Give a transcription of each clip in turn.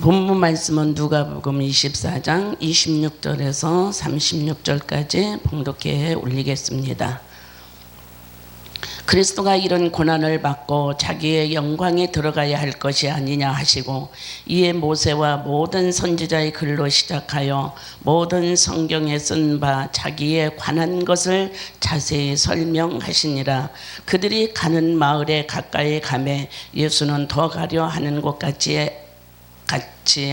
본문 말씀은 누가복음 24장 26절에서 36절까지 봉독해 올리겠습니다. 그리스도가 이런 고난을 받고 자기의 영광에 들어가야 할 것이 아니냐 하시고, 이에 모세와 모든 선지자의 글로 시작하여 모든 성경에 쓴 바 자기에 관한 것을 자세히 설명하시니라. 그들이 가는 마을에 가까이 가매 예수는 더 가려 하는 곳까지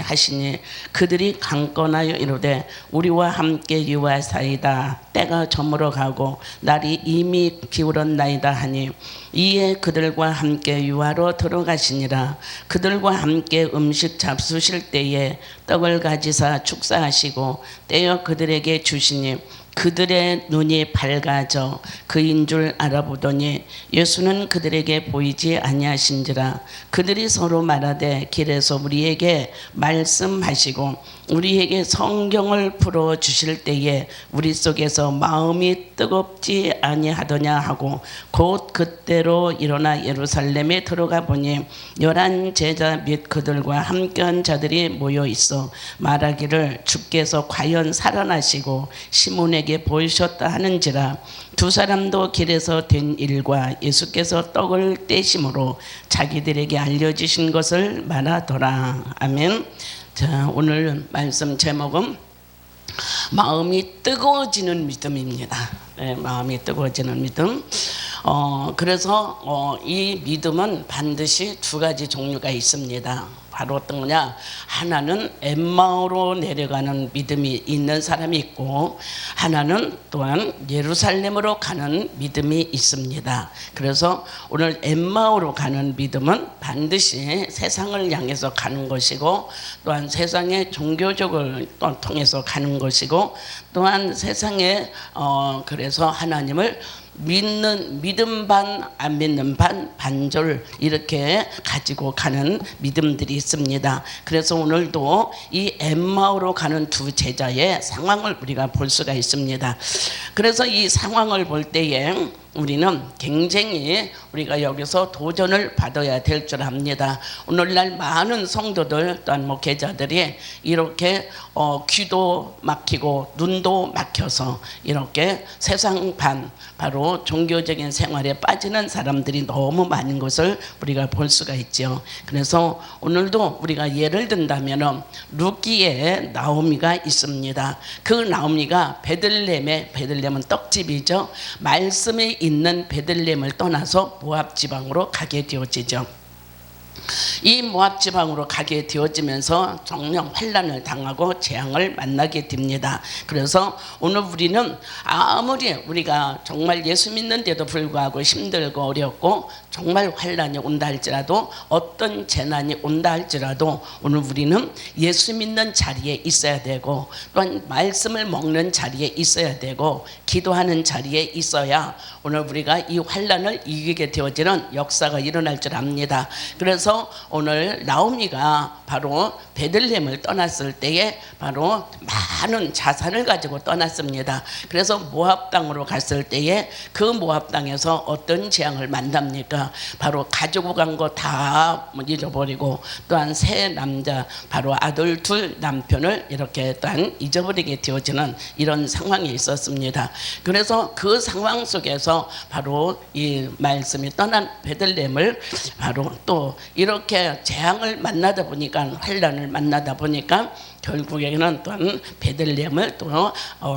하시니 그들이 강권하여 이르되 우리와 함께 유하사이다. 때가 저물어 가고 날이 이미 기울었나이다 하니, 이에 그들과 함께 유하로 들어가시니라. 그들과 함께 음식 잡수실 때에 떡을 가지사 축사하시고 떼어 그들에게 주시니 그들의 눈이 밝아져 그인 줄 알아보더니 예수는 그들에게 보이지 아니하신지라. 그들이 서로 말하되 길에서 우리에게 말씀하시고 우리에게 성경을 풀어 주실 때에 우리 속에서 마음이 뜨겁지 아니하더냐 하고, 곧 그때로 일어나 예루살렘에 들어가 보니 11 제자 및 그들과 함께한 자들이 모여 있어 말하기를 주께서 과연 살아나시고 시몬에게 보이셨다 하는지라. 두 사람도 길에서 된 일과 예수께서 떡을 떼심으로 자기들에게 알려주신 것을 말하더라. 아멘. 자, 오늘 말씀 제목은 마음이 뜨거워지는 믿음입니다. 네, 마음이 뜨거워지는 믿음. 그래서 이 믿음은 반드시 두 가지 종류가 있습니다. 바로 어떤 거냐? 하나는 엠마오로 내려가는 믿음이 있는 사람이 있고, 하나는 또한 예루살렘으로 가는 믿음이 있습니다. 그래서 오늘 엠마오로 가는 믿음은 반드시 세상을 향해서 가는 것이고, 또한 세상의 종교적을 통해서 가는 것이고, 또한 세상에 그래서 하나님을 믿는 믿음 반 안 믿는 반 반절 이렇게 가지고 가는 믿음들이 있습니다. 그래서 오늘도 이 엠마오로 가는 두 제자의 상황을 우리가 볼 수가 있습니다. 그래서 이 상황을 볼 때에 우리는 굉장히 우리가 여기서 도전을 받아야 될 줄 압니다. 오늘날 많은 성도들 또한 목회자들이 이렇게 귀도 막히고 눈도 막혀서 이렇게 세상반 바로 종교적인 생활에 빠지는 사람들이 너무 많은 것을 우리가 볼 수가 있죠. 그래서 오늘도 우리가 예를 든다면 루기에 나오미가 있습니다. 그 나오미가 베들레헴은 떡집이죠. 말씀이 있는 베들레헴을 떠나서 모압 지방으로 가게 되어지죠. 이 모압 지방으로 가게 되어지면서 정령 환난을 당하고 재앙을 만나게 됩니다. 그래서 오늘 우리는 아무리 우리가 정말 예수 믿는데도 불구하고 힘들고 어렵고 정말 환난이 온다 할지라도, 어떤 재난이 온다 할지라도 오늘 우리는 예수 믿는 자리에 있어야 되고, 또한 말씀을 먹는 자리에 있어야 되고, 기도하는 자리에 있어야 오늘 우리가 이 환난을 이기게 되어지는 역사가 일어날 줄 압니다. 그래서 오늘 나오미가 바로 베들레헴을 떠났을 때에 바로 많은 자산을 가지고 떠났습니다. 그래서 모압 땅으로 갔을 때에 그 모압 땅에서 어떤 재앙을 만납니까? 바로 가지고 간 거 다 잊어버리고, 또한 세 남자 바로 아들 둘 남편을 이렇게 또한 잊어버리게 되어지는 이런 상황이 있었습니다. 그래서 그 상황 속에서 바로 이 말씀이 떠난 베들레헴을 바로 또 이렇게 재앙을 만나다 보니까, 환난을 만나다 보니까 결국에는 또한 베들레헴을 또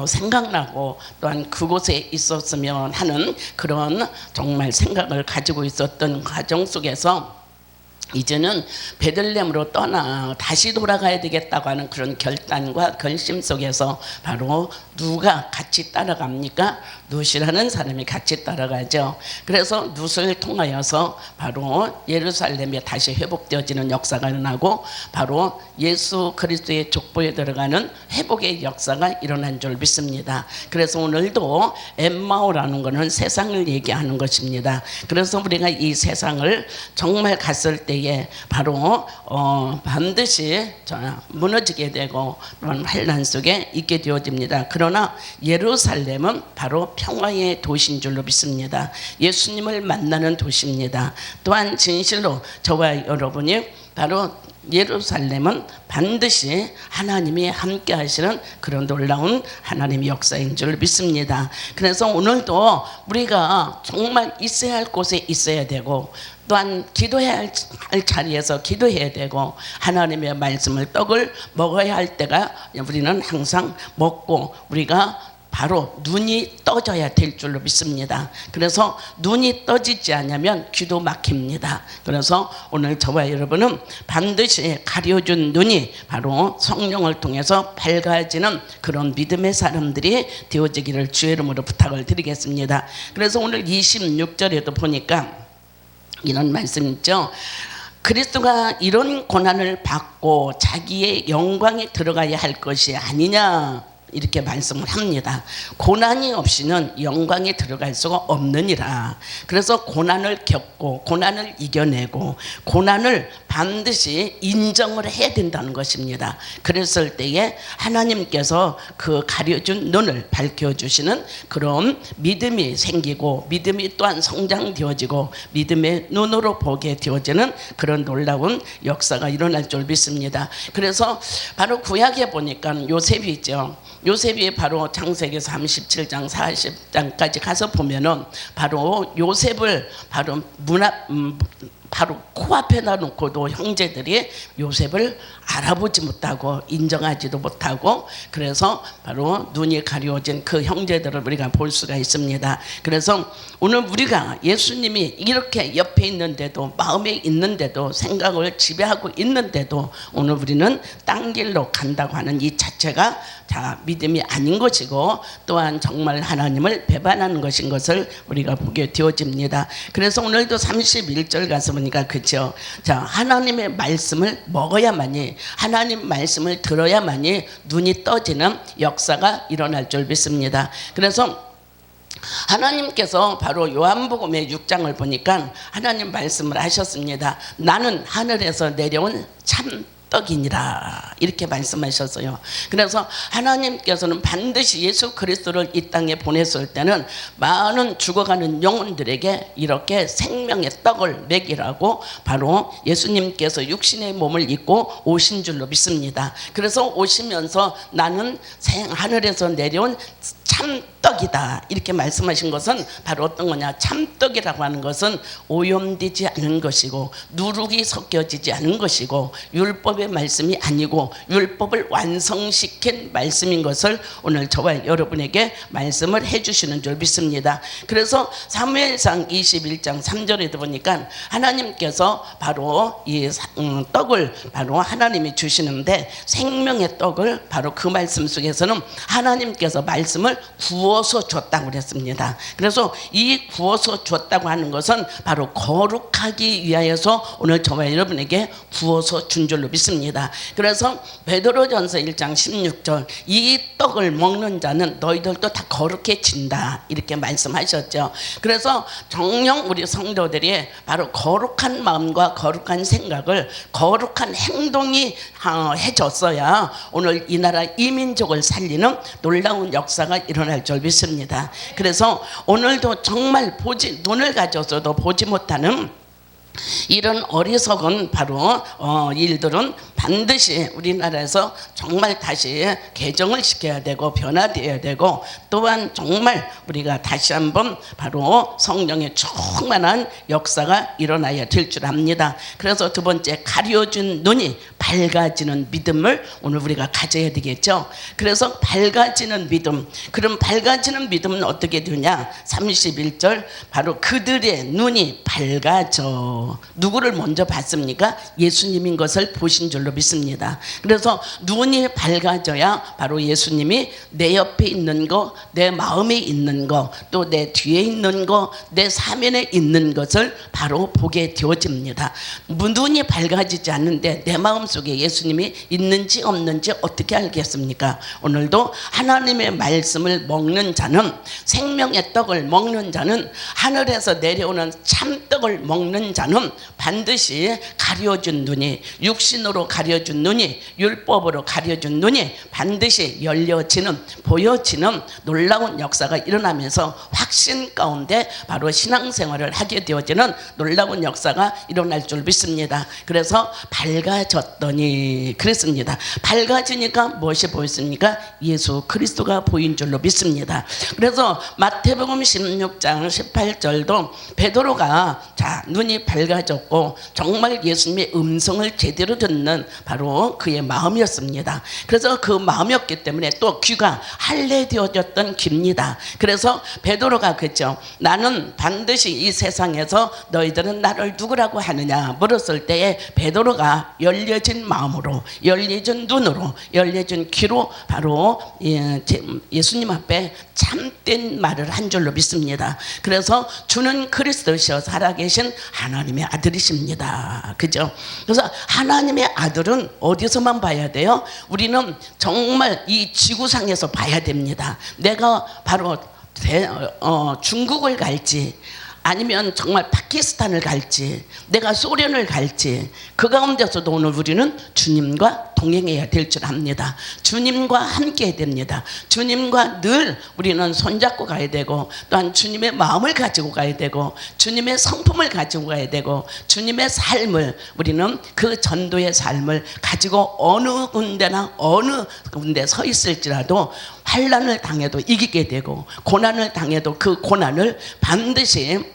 생각나고, 또한 그곳에 있었으면 하는 그런 정말 생각을 가지고 있었던 과정 속에서 이제는 베들레헴으로 떠나 다시 돌아가야 되겠다고 하는 그런 결단과 결심 속에서 바로 누가 같이 따라갑니까? 룻이라는 사람이 같이 따라가죠. 그래서 룻을 통하여서 바로 예루살렘에 다시 회복되어지는 역사가 일어나고, 바로 예수 그리스도의 족보에 들어가는 회복의 역사가 일어난 줄 믿습니다. 그래서 오늘도 엠마오라는 것은 세상을 얘기하는 것입니다. 그래서 우리가 이 세상을 정말 갔을 때에 바로 반드시 무너지게 되고 또한 환난 속에 있게 되어집니다. 그러나 예루살렘은 바로 평화의 도시인 줄로 믿습니다. 예수님을 만나는 도시입니다. 또한 진실로 저와 여러분이 바로 예루살렘은 반드시 하나님이 함께 하시는 그런 놀라운 하나님의 역사인 줄 믿습니다. 그래서 오늘도 우리가 정말 있어야 할 곳에 있어야 되고 또한 기도해야 할 자리에서 기도해야 되고 하나님의 말씀을 떡을 먹어야 할 때가 우리는 항상 먹고 우리가 바로 눈이 떠져야 될 줄로 믿습니다. 그래서 눈이 떠지지 않으면 귀도 막힙니다. 그래서 오늘 저와 여러분은 반드시 가려준 눈이 바로 성령을 통해서 밝아지는 그런 믿음의 사람들이 되어지기를 주의 이름으로 부탁을 드리겠습니다. 그래서 오늘 26절에도 보니까 이런 말씀 있죠. 그리스도가 이런 고난을 받고 자기의 영광에 들어가야 할 것이 아니냐 이렇게 말씀을 합니다. 고난이 없이는 영광에 들어갈 수가 없느니라. 그래서 고난을 겪고 고난을 이겨내고 고난을 반드시 인정을 해야 된다는 것입니다. 그랬을 때에 하나님께서 그 가려준 눈을 밝혀주시는 그런 믿음이 생기고 믿음이 또한 성장되어지고 믿음의 눈으로 보게 되어지는 그런 놀라운 역사가 일어날 줄 믿습니다. 그래서 바로 구약에 보니까 요셉이 있죠. 요셉이 바로 창세기 37장 40장까지 가서 보면은 바로 요셉을 바로 바로 코앞에 놔놓고도 형제들이 요셉을 알아보지 못하고 인정하지도 못하고 그래서 바로 눈이 가려진 그 형제들을 우리가 볼 수가 있습니다. 그래서 오늘 우리가 예수님이 이렇게 옆에 있는데도 마음에 있는데도 생각을 지배하고 있는데도 오늘 우리는 딴 길로 간다고 하는 이 자체가 자 믿음이 아닌 것이고 또한 정말 하나님을 배반하는 것인 것을 우리가 보게 되어집니다. 그래서 오늘도 31절 가서 보니까 그렇죠. 자 하나님의 말씀을 먹어야만이 하나님 말씀을 들어야만이 눈이 떠지는 역사가 일어날 줄 믿습니다. 그래서 하나님께서 바로 요한복음의 6장을 보니까 하나님 말씀을 하셨습니다. 나는 하늘에서 내려온 참 떡이니라 이렇게 말씀하셨어요. 그래서 하나님께서는 반드시 예수 그리스도를 이 땅에 보냈을 때는 많은 죽어가는 영혼들에게 이렇게 생명의 떡을 먹이라고 바로 예수님께서 육신의 몸을 입고 오신 줄로 믿습니다. 그래서 오시면서 나는 하늘에서 내려온 참떡이다 이렇게 말씀하신 것은 바로 어떤 거냐. 참떡이라고 하는 것은 오염되지 않은 것이고 누룩이 섞여지지 않은 것이고 율법의 말씀이 아니고 율법을 완성시킨 말씀인 것을 오늘 저와 여러분에게 말씀을 해주시는 줄 믿습니다. 그래서 사무엘상 21장 3절에도 보니까 하나님께서 바로 이 떡을 바로 하나님이 주시는데 생명의 떡을 바로 그 말씀 속에서는 하나님께서 말씀을 구워서 줬다고 그랬습니다. 그래서 이 구워서 줬다고 하는 것은 바로 거룩하기 위하여서 오늘 저와 여러분에게 구워서 준 줄로 믿습니다. 그래서 베드로전서 1장 16절 이 떡을 먹는 자는 너희들도 다 거룩해진다 이렇게 말씀하셨죠. 그래서 정녕 우리 성도들이 바로 거룩한 마음과 거룩한 생각을 거룩한 행동이 해줬어야 오늘 이 나라 이민족을 살리는 놀라운 역사가 일어날 줄 믿습니다. 그래서 오늘도 정말 눈을 가져서도 보지 못하는 이런 어리석은 바로 일들은 반드시 우리나라에서 정말 다시 개정을 시켜야 되고 변화되어야 되고 또한 정말 우리가 다시 한번 바로 성령의 충만한 역사가 일어나야 될 줄 압니다. 그래서 두 번째 가려진 눈이 밝아지는 믿음을 오늘 우리가 가져야 되겠죠. 그래서 밝아지는 믿음, 그럼 밝아지는 믿음은 어떻게 되냐. 31절 바로 그들의 눈이 밝아져. 누구를 먼저 봤습니까? 예수님인 것을 보신 줄로 믿습니다. 그래서 눈이 밝아져야 바로 예수님이 내 옆에 있는 거, 내 마음에 있는 거, 또 내 뒤에 있는 거, 내 사면에 있는 것을 바로 보게 되어집니다. 눈이 밝아지지 않는데 내 마음속에 예수님이 있는지 없는지 어떻게 알겠습니까? 오늘도 하나님의 말씀을 먹는 자는 생명의 떡을 먹는 자는 하늘에서 내려오는 참떡을 먹는 자는 반드시 가려진 눈이 육신으로 가려준 눈이, 율법으로 가려준 눈이 반드시 열려지는, 보여지는 놀라운 역사가 일어나면서 확신 가운데 바로 신앙생활을 하게 되어지는 놀라운 역사가 일어날 줄 믿습니다. 그래서 밝아졌더니 그랬습니다. 밝아지니까 무엇이 보였습니까? 예수 그리스도가 보인 줄로 믿습니다. 그래서 마태복음 16장 18절도 베드로가 눈이 밝아졌고 정말 예수님의 음성을 제대로 듣는 바로 그의 마음이었습니다. 그래서 그 마음이었기 때문에 또 귀가 할례되어졌던 귀입니다. 그래서 베드로가 그랬죠. 나는 반드시 이 세상에서 너희들은 나를 누구라고 하느냐 물었을 때에 베드로가 열려진 마음으로, 열려진 눈으로, 열려진 귀로 바로 예수님 앞에 참된 말을 한 줄로 믿습니다. 그래서 주는 그리스도시여 살아계신 하나님의 아들이십니다. 그죠? 그래서 하나님의 아들은 어디서만 봐야 돼요? 우리는 정말 이 지구상에서 봐야 됩니다. 내가 바로 중국을 갈지 아니면 정말 파키스탄을 갈지 내가 소련을 갈지 그 가운데서도 오늘 우리는 주님과 동행해야 될 줄 압니다. 주님과 함께 해야 됩니다. 주님과 늘 우리는 손잡고 가야 되고 또한 주님의 마음을 가지고 가야 되고 주님의 성품을 가지고 가야 되고 주님의 삶을 우리는 그 전도의 삶을 가지고 어느 군데나 어느 군데 서 있을지라도 환난을 당해도 이기게 되고 고난을 당해도 그 고난을 반드시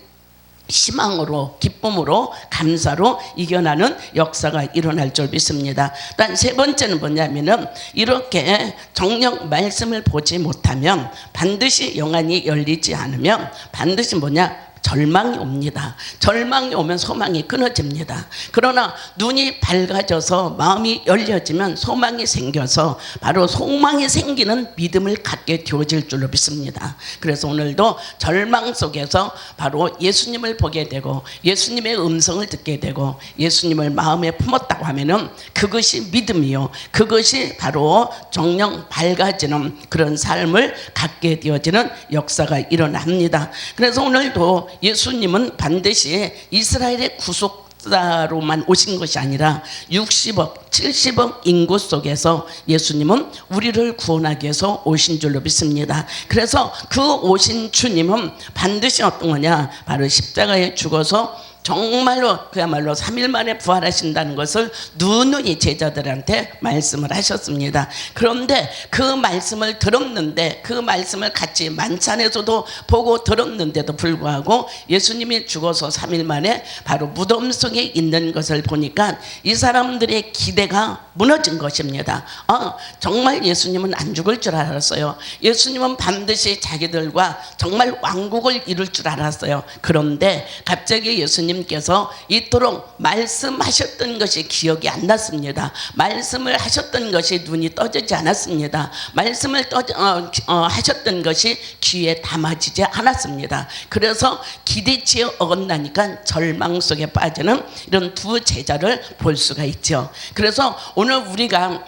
희망으로, 기쁨으로, 감사로 이겨나는 역사가 일어날 줄 믿습니다. 단 세 번째는 뭐냐면은 이렇게 정녕 말씀을 보지 못하면 반드시 영안이 열리지 않으면 반드시 뭐냐? 절망이 옵니다. 절망이 오면 소망이 끊어집니다. 그러나 눈이 밝아져서 마음이 열려지면 소망이 생겨서 바로 소망이 생기는 믿음을 갖게 되어질 줄로 믿습니다. 그래서 오늘도 절망 속에서 바로 예수님을 보게 되고 예수님의 음성을 듣게 되고 예수님을 마음에 품었다고 하면은 그것이 믿음이요, 그것이 바로 정녕 밝아지는 그런 삶을 갖게 되어지는 역사가 일어납니다. 그래서 오늘도 예수님은 반드시 이스라엘의 구속자로만 오신 것이 아니라 60억, 70억 인구 속에서 예수님은 우리를 구원하기 위해서 오신 줄로 믿습니다. 그래서 그 오신 주님은 반드시 어떤 거냐? 바로 십자가에 죽어서 정말로 그야말로 3일 만에 부활하신다는 것을 누누이 제자들한테 말씀을 하셨습니다. 그런데 그 말씀을 들었는데 그 말씀을 같이 만찬에서도 보고 들었는데도 불구하고 예수님이 죽어서 3일 만에 바로 무덤 속에 있는 것을 보니까 이 사람들의 기대가 무너진 것입니다. 정말 예수님은 안 죽을 줄 알았어요. 예수님은 반드시 자기들과 정말 왕국을 이룰 줄 알았어요. 그런데 갑자기 예수님께서 이토록 말씀하셨던 것이 기억이 안 났습니다. 말씀을 하셨던 것이 눈이 떠지지 않았습니다. 말씀을 하셨던 것이 귀에 담아지지 않았습니다. 그래서 기대치에 어긋나니까 절망 속에 빠지는 이런 두 제자를 볼 수가 있죠. 그래서 오늘 우리가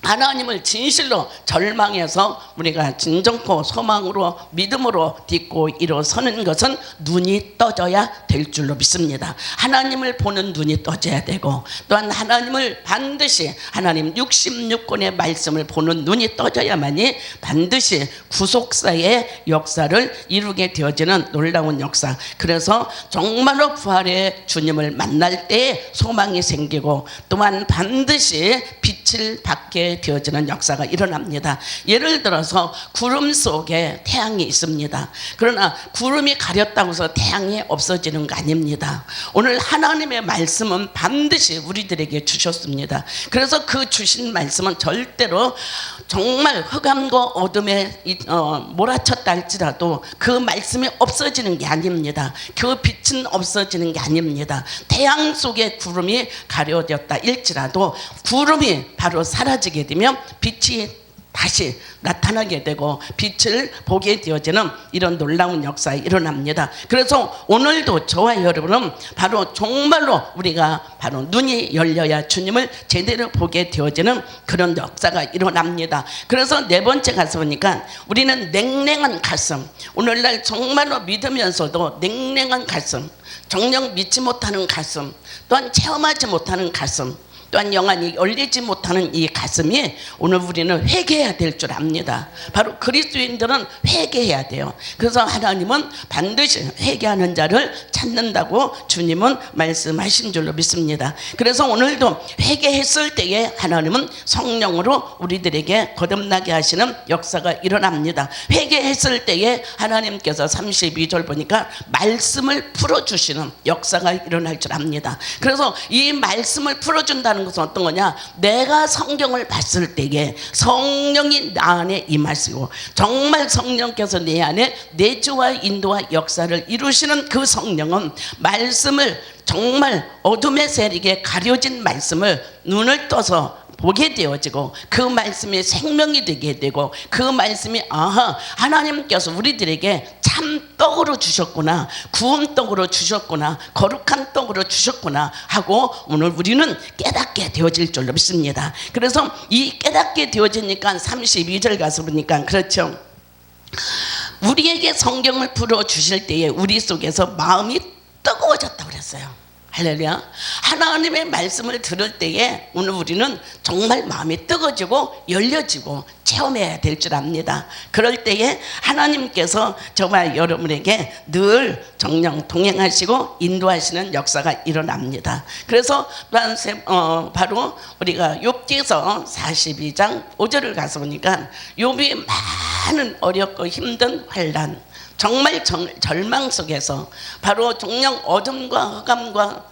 하나님을 진실로 절망해서 우리가 진정코 소망으로 믿음으로 딛고 일어서는 것은 눈이 떠져야 될 줄로 믿습니다. 하나님을 보는 눈이 떠져야 되고 또한 하나님을 반드시 하나님 66권의 말씀을 보는 눈이 떠져야만이 반드시 구속사의 역사를 이루게 되어지는 놀라운 역사. 그래서 정말로 부활의 주님을 만날 때에 소망이 생기고 또한 반드시 빛을 받게 되어지는 역사가 일어납니다. 예를 들어서 구름 속에 태양이 있습니다. 그러나 구름이 가렸다고 해서 태양이 없어지는 거 아닙니다. 오늘 하나님의 말씀은 반드시 우리들에게 주셨습니다. 그래서 그 주신 말씀은 절대로 정말 흑암과 어둠에 몰아쳤다 할지라도 그 말씀이 없어지는 게 아닙니다. 그 빛은 없어지는 게 아닙니다. 태양 속에 구름이 가려졌다 일지라도 구름이 바로 사라지게 되면 빛이 다시 나타나게 되고 빛을 보게 되어지는 이런 놀라운 역사가 일어납니다. 그래서 오늘도 저와 여러분은 바로 정말로 우리가 바로 눈이 열려야 주님을 제대로 보게 되어지는 그런 역사가 일어납니다. 그래서 네 번째 가서 보니까 우리는 냉랭한 가슴, 오늘날 정말로 믿으면서도 냉랭한 가슴, 정녕 믿지 못하는 가슴, 또한 체험하지 못하는 가슴, 또한 영안이 열리지 못하는 이 가슴이 오늘 우리는 회개해야 될 줄 압니다. 바로 그리스도인들은 회개해야 돼요. 그래서 하나님은 반드시 회개하는 자를 찾는다고 주님은 말씀하신 줄로 믿습니다. 그래서 오늘도 회개했을 때에 하나님은 성령으로 우리들에게 거듭나게 하시는 역사가 일어납니다. 회개했을 때에 하나님께서 32절 보니까 말씀을 풀어주시는 역사가 일어날 줄 압니다. 그래서 이 말씀을 풀어준다는 것은 어떤 거냐, 내가 성경을 봤을 때에 성령이 나 안에 임하시고 정말 성령께서 내 안에 내주와 인도와 역사를 이루시는 그 성령은 말씀을 정말 어둠의 세력에 가려진 말씀을 눈을 떠서 보게 되어지고 그 말씀이 생명이 되게 되고 그 말씀이 아하, 하나님께서 우리들에게 참 떡으로 주셨구나, 구운 떡으로 주셨구나, 거룩한 떡으로 주셨구나 하고 오늘 우리는 깨닫게 되어질 줄로 믿습니다. 그래서 이 깨닫게 되어지니까 32절 가서 보니까 그렇죠, 우리에게 성경을 풀어주실 때에 우리 속에서 마음이 뜨거워졌다고 그랬어요. 할렐루야. 하나님의 말씀을 들을 때에 오늘 우리는 정말 마음이 뜨거워지고 열려지고 체험해야 될 줄 압니다. 그럴 때에 하나님께서 정말 여러분에게 늘 정령 동행하시고 인도하시는 역사가 일어납니다. 그래서 바로 우리가 욥기서 42장 5절을 가서 보니까 욥이 많은 어렵고 힘든 환난, 정말 절망 속에서 바로 정령 어둠과 흑암과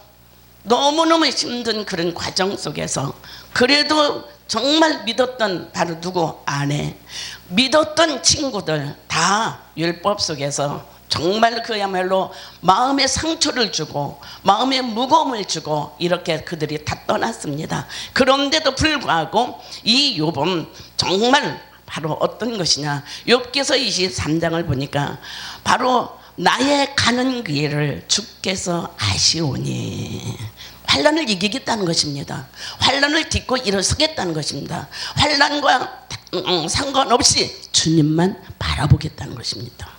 너무너무 힘든 그런 과정 속에서 그래도 정말 믿었던 바로 누구 아내, 믿었던 친구들 다 율법 속에서 정말 그야말로 마음의 상처를 주고 마음의 무거움을 주고 이렇게 그들이 다 떠났습니다. 그런데도 불구하고 이 욥은 정말 바로 어떤 것이냐, 욥기서 23장을 보니까 바로 나의 가는 길을 주께서 아시오니, 환난을 이기겠다는 것입니다. 환난을 딛고 일어서겠다는 것입니다. 환난과 상관없이 주님만 바라보겠다는 것입니다.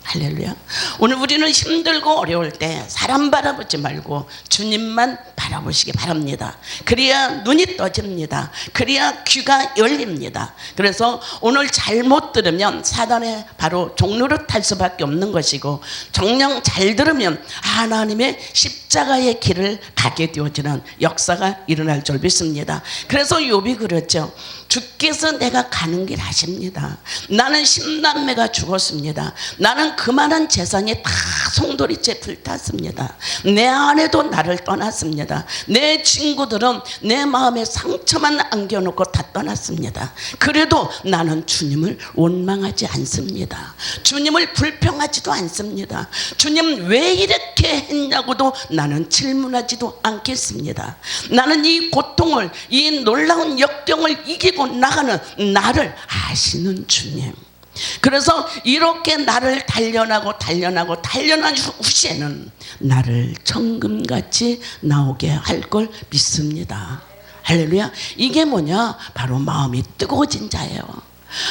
할렐루야. 오늘 우리는 힘들고 어려울 때 사람 바라보지 말고 주님만 바라보시기 바랍니다. 그래야 눈이 떠집니다. 그래야 귀가 열립니다. 그래서 오늘 잘못 들으면 사단의 바로 종로를 탈 수밖에 없는 것이고, 정녕 잘 들으면 하나님의 십자가의 길을 가게 되어지는 역사가 일어날 줄 믿습니다. 그래서 욥이 그랬죠. 주께서 내가 가는 길 아십니다. 나는 10남매가 죽었습니다. 나는 그만한 재산이 다 송두리째 불탔습니다. 내 아내도 나를 떠났습니다. 내 친구들은 내 마음에 상처만 안겨놓고 다 떠났습니다. 그래도 나는 주님을 원망하지 않습니다. 주님을 불평하지도 않습니다. 주님 왜 이렇게 했냐고도 나는 질문하지도 않겠습니다. 나는 이 고통을, 이 놀라운 역경을 이기고 나가는 나를 아시는 주님. 그래서 이렇게 나를 단련한 후에는 나를 천금같이 나오게 할 걸 믿습니다. 할렐루야. 이게 뭐냐? 바로 마음이 뜨거워진 자예요.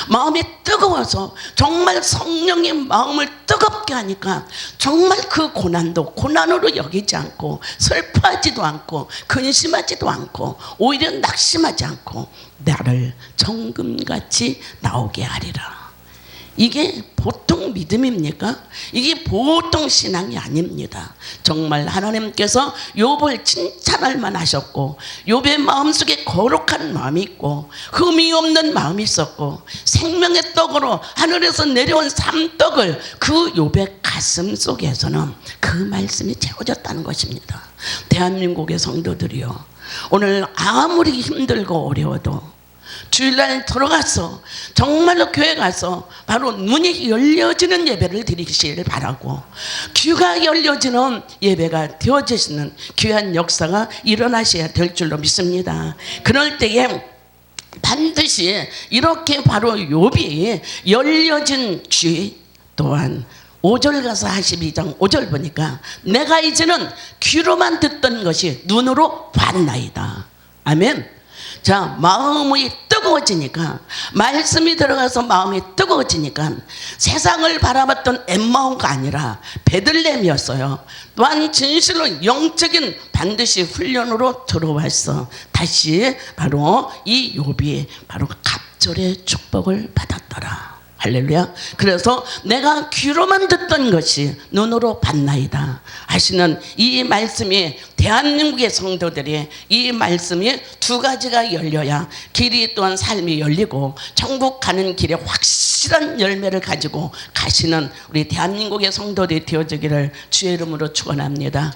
마음이 뜨거워서 정말 성령의 마음을 뜨겁게 하니까 정말 그 고난도 고난으로 여기지 않고 슬퍼하지도 않고 근심하지도 않고 오히려 낙심하지 않고 나를 정금같이 나오게 하리라. 이게 보통 믿음입니까? 이게 보통 신앙이 아닙니다. 정말 하나님께서 욥을 칭찬할 만하셨고, 욥의 마음속에 거룩한 마음이 있고 흠이 없는 마음이 있었고, 생명의 떡으로 하늘에서 내려온 삼떡을 그 욥의 가슴 속에서는 그 말씀이 채워졌다는 것입니다. 대한민국의 성도들이요, 오늘 아무리 힘들고 어려워도 주일날 들어가서 정말로 교회 가서 바로 눈이 열려지는 예배를 드리시길 바라고, 귀가 열려지는 예배가 되어지시는 귀한 역사가 일어나셔야 될 줄로 믿습니다. 그럴 때에 반드시 이렇게 바로 욥이 열려진 귀, 또한 5절 가서 42장 5절 보니까 내가 이제는 귀로만 듣던 것이 눈으로 봤나이다. 아멘. 자, 마음이 뜨거워지니까, 말씀이 들어가서 마음이 뜨거워지니까 세상을 바라봤던 엠마오가 아니라 베들레헴이었어요. 또한 진실로 영적인 반드시 훈련으로 들어왔어. 다시 바로 이 욥이 바로 갑절의 축복을 받았더라. 할렐루야. 그래서 내가 귀로만 듣던 것이 눈으로 봤나이다 하시는 이 말씀이, 대한민국의 성도들이 이 말씀이 두 가지가 열려야 길이 또한 삶이 열리고 천국 가는 길에 확실한 열매를 가지고 가시는 우리 대한민국의 성도들이 되어지기를 주의 이름으로 축원합니다.